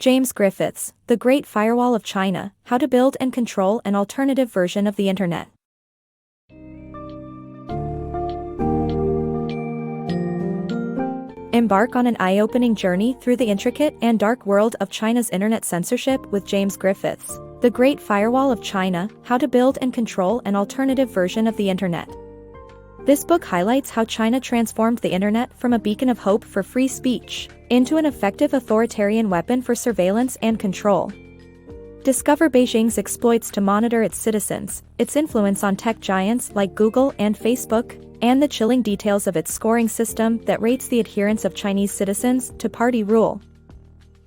James Griffiths, The Great Firewall of China, How to Build and Control an Alternative Version of the Internet. Embark on an eye-opening journey through the intricate and dark world of China's internet censorship with James Griffiths, The Great Firewall of China, How to Build and Control an Alternative Version of the Internet. This book highlights how China transformed the internet from a beacon of hope for free speech into an effective authoritarian weapon for surveillance and control. Discover Beijing's exploits to monitor its citizens, its influence on tech giants like Google and Facebook, and the chilling details of its scoring system that rates the adherence of Chinese citizens to party rule.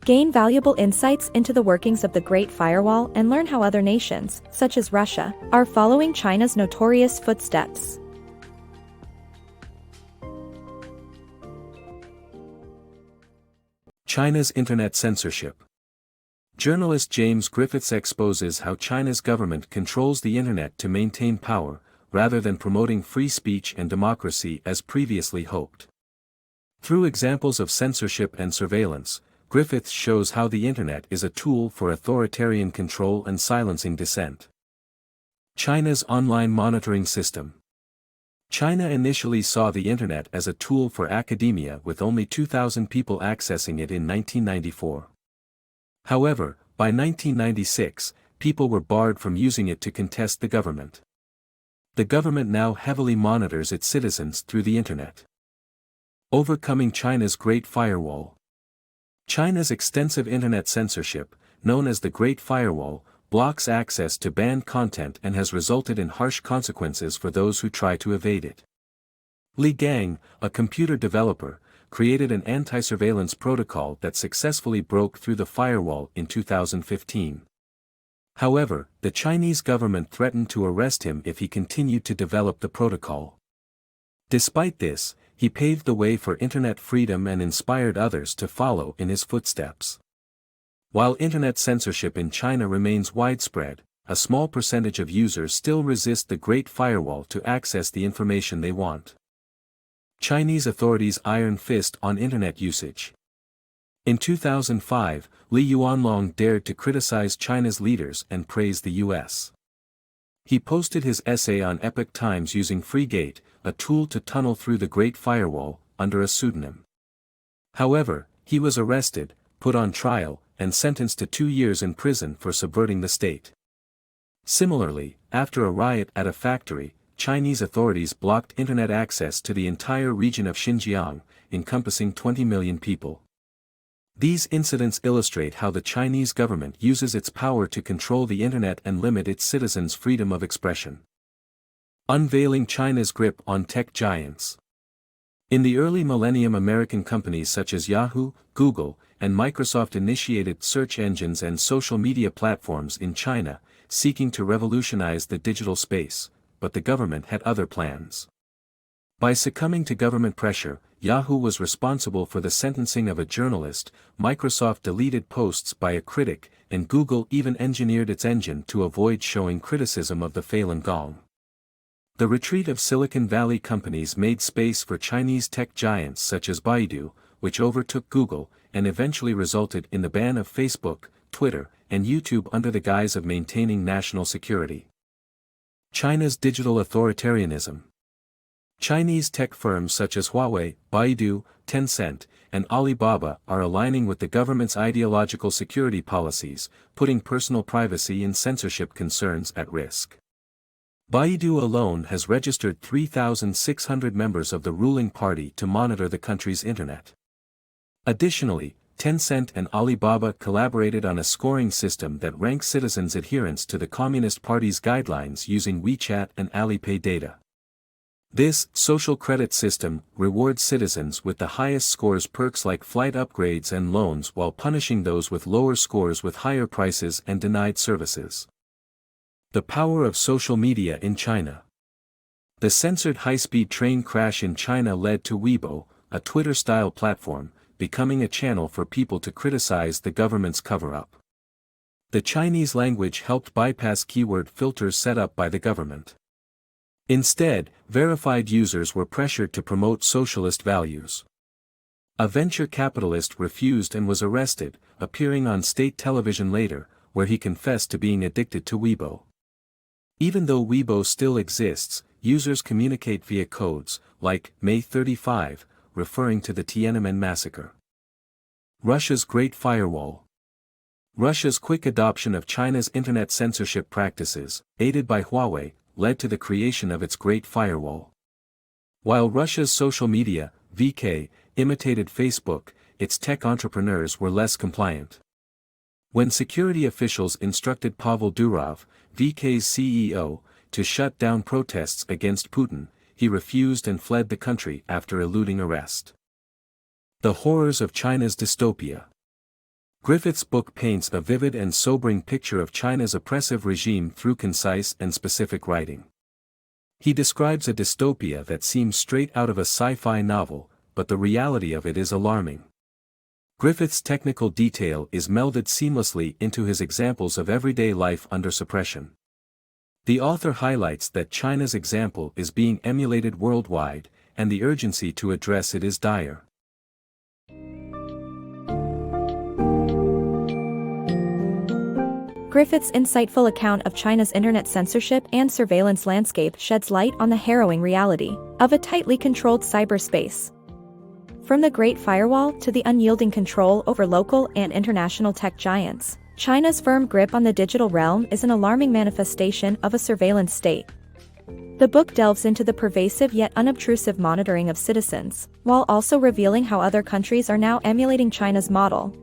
Gain valuable insights into the workings of the Great Firewall and learn how other nations, such as Russia, are following China's notorious footsteps. China's internet censorship. Journalist James Griffiths exposes how China's government controls the internet to maintain power, rather than promoting free speech and democracy as previously hoped. Through examples of censorship and surveillance, Griffiths shows how the internet is a tool for authoritarian control and silencing dissent. China's online monitoring system. China initially saw the internet as a tool for academia with only 2,000 people accessing it in 1994. However, by 1996, people were barred from using it to contest the government. The government now heavily monitors its citizens through the internet. Overcoming China's Great Firewall. China's extensive internet censorship, known as the Great Firewall, blocks access to banned content and has resulted in harsh consequences for those who try to evade it. Li Gang, a computer developer, created an anti-surveillance protocol that successfully broke through the firewall in 2015. However, the Chinese government threatened to arrest him if he continued to develop the protocol. Despite this, he paved the way for internet freedom and inspired others to follow in his footsteps. While internet censorship in China remains widespread, a small percentage of users still resist the Great Firewall to access the information they want. Chinese authorities' iron fist on internet usage. In 2005, Li Yuanlong dared to criticize China's leaders and praise the US. He posted his essay on Epoch Times using FreeGate, a tool to tunnel through the Great Firewall, under a pseudonym. However, he was arrested, put on trial, and sentenced to 2 years in prison for subverting the state. Similarly, after a riot at a factory, Chinese authorities blocked internet access to the entire region of Xinjiang, encompassing 20 million people. These incidents illustrate how the Chinese government uses its power to control the internet and limit its citizens' freedom of expression. Unveiling China's grip on tech giants. In the early millennium, American companies such as Yahoo, Google, and Microsoft initiated search engines and social media platforms in China, seeking to revolutionize the digital space, but the government had other plans. By succumbing to government pressure, Yahoo was responsible for the sentencing of a journalist, Microsoft deleted posts by a critic, and Google even engineered its engine to avoid showing criticism of the Falun Gong. The retreat of Silicon Valley companies made space for Chinese tech giants such as Baidu, which overtook Google, and eventually resulted in the ban of Facebook, Twitter, and YouTube under the guise of maintaining national security. China's digital authoritarianism. Chinese tech firms such as Huawei, Baidu, Tencent, and Alibaba are aligning with the government's ideological security policies, putting personal privacy and censorship concerns at risk. Baidu alone has registered 3,600 members of the ruling party to monitor the country's internet. Additionally, Tencent and Alibaba collaborated on a scoring system that ranks citizens' adherence to the Communist Party's guidelines using WeChat and Alipay data. This social credit system rewards citizens with the highest scores perks like flight upgrades and loans while punishing those with lower scores with higher prices and denied services. The power of social media in China. The censored high-speed train crash in China led to Weibo, a Twitter-style platform, becoming a channel for people to criticize the government's cover-up. The Chinese language helped bypass keyword filters set up by the government. Instead, verified users were pressured to promote socialist values. A venture capitalist refused and was arrested, appearing on state television later, where he confessed to being addicted to Weibo. Even though Weibo still exists, users communicate via codes, like May 35, referring to the Tiananmen massacre. Russia's Great Firewall. Russia's quick adoption of China's internet censorship practices, aided by Huawei, led to the creation of its Great Firewall. While Russia's social media, VK, imitated Facebook, its tech entrepreneurs were less compliant. When security officials instructed Pavel Durov, VK's CEO, to shut down protests against Putin, he refused and fled the country after eluding arrest. The horrors of China's dystopia. Griffiths' book paints a vivid and sobering picture of China's oppressive regime through concise and specific writing. He describes a dystopia that seems straight out of a sci-fi novel, but the reality of it is alarming. Griffiths' technical detail is melded seamlessly into his examples of everyday life under suppression. The author highlights that China's example is being emulated worldwide, and the urgency to address it is dire. Griffiths' insightful account of China's internet censorship and surveillance landscape sheds light on the harrowing reality of a tightly controlled cyberspace. From the Great Firewall to the unyielding control over local and international tech giants, China's firm grip on the digital realm is an alarming manifestation of a surveillance state. The book delves into the pervasive yet unobtrusive monitoring of citizens, while also revealing how other countries are now emulating China's model.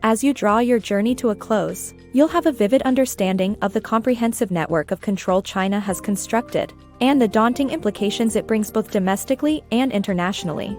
As you draw your journey to a close, you'll have a vivid understanding of the comprehensive network of control China has constructed, and the daunting implications it brings both domestically and internationally.